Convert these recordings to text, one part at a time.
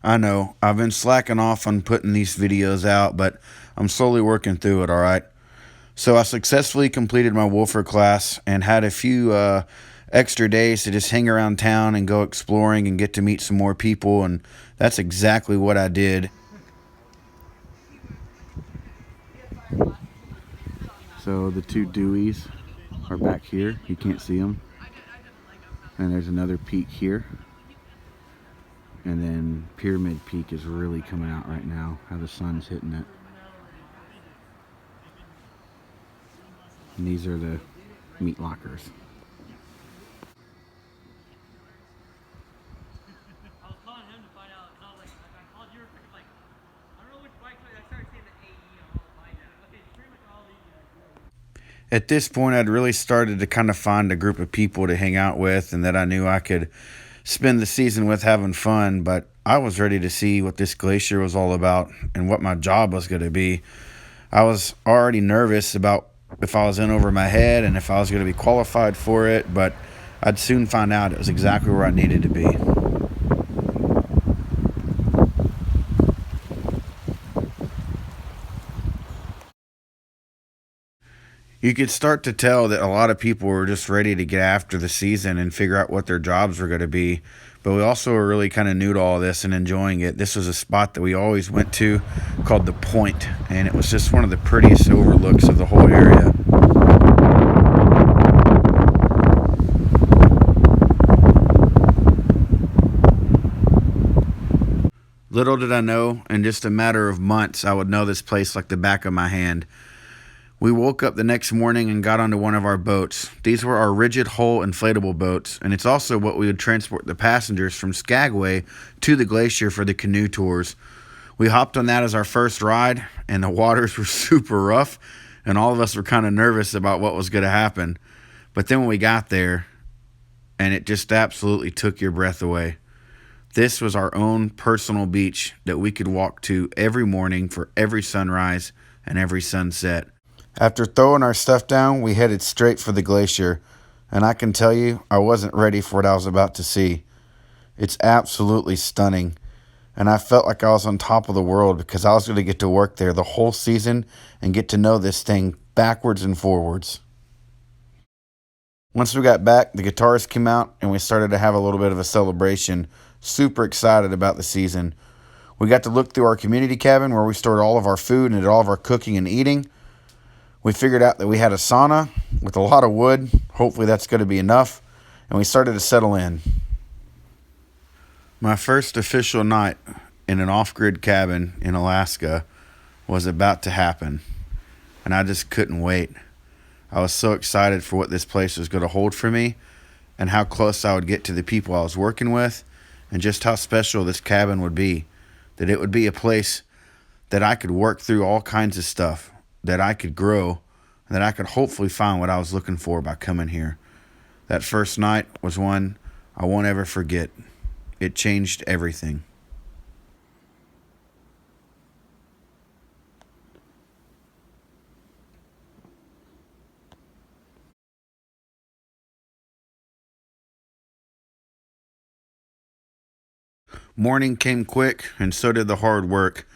I know, I've been slacking off on putting these videos out, but I'm slowly working through it, alright? So I successfully completed my Wolfer class and had a few extra days to just hang around town and go exploring and get to meet some more people, and that's exactly what I did. So the two Deweys are back here. You can't see them. And there's another peak here. And then Pyramid Peak is really coming out right now, how the sun's hitting it. And these are the meat lockers. At this point, I'd really started to kind of find a group of people to hang out with and that I knew I could spend the season with having fun, but I was ready to see what this glacier was all about and what my job was going to be. I was already nervous about if I was in over my head and if I was going to be qualified for it, but I'd soon find out it was exactly where I needed to be. You could start to tell that a lot of people were just ready to get after the season and figure out what their jobs were going to be. But we also were really kind of new to all this and enjoying it. This was a spot that we always went to called The Point, and it was just one of the prettiest overlooks of the whole area. Little did I know, in just a matter of months, I would know this place like the back of my hand. We woke up the next morning and got onto one of our boats. These were our rigid hull inflatable boats, and it's also what we would transport the passengers from Skagway to the glacier for the canoe tours. We hopped on that as our first ride, and the waters were super rough, and all of us were kind of nervous about what was going to happen. But then when we got there, and it just absolutely took your breath away. This was our own personal beach that we could walk to every morning for every sunrise and every sunset. After throwing our stuff down, we headed straight for the glacier, and I can tell you, I wasn't ready for what I was about to see. It's absolutely stunning, and I felt like I was on top of the world because I was going to get to work there the whole season and get to know this thing backwards and forwards. Once we got back, the guitarists came out, and we started to have a little bit of a celebration. Super excited about the season. We got to look through our community cabin where we stored all of our food and did all of our cooking and eating. We figured out that we had a sauna with a lot of wood. Hopefully that's going to be enough. And we started to settle in. My first official night in an off-grid cabin in Alaska was about to happen. And I just couldn't wait. I was so excited for what this place was going to hold for me and how close I would get to the people I was working with and just how special this cabin would be. That it would be a place that I could work through all kinds of stuff, that I could grow, and that I could hopefully find what I was looking for by coming here. That first night was one I won't ever forget. It changed everything. Morning came quick, and so did the hard work.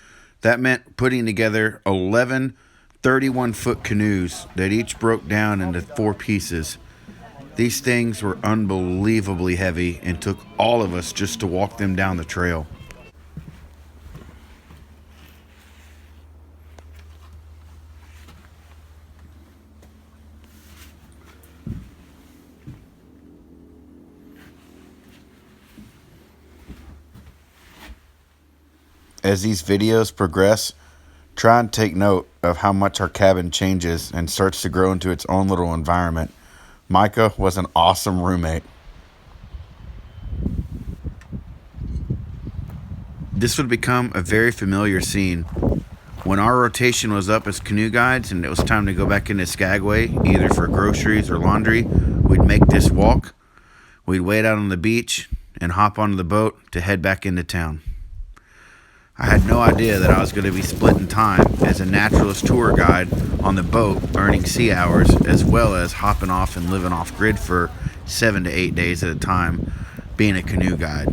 That meant putting together 11 31-foot canoes that each broke down into 4 pieces. These things were unbelievably heavy and took all of us just to walk them down the trail. As these videos progress, try and take note of how much our cabin changes and starts to grow into its own little environment. Micah was an awesome roommate. This would become a very familiar scene. When our rotation was up as canoe guides and it was time to go back into Skagway, either for groceries or laundry, we'd make this walk. We'd wait out on the beach and hop onto the boat to head back into town. I had no idea that I was going to be splitting time as a naturalist tour guide on the boat, earning sea hours, as well as hopping off and living off grid for 7 to 8 days at a time, being a canoe guide.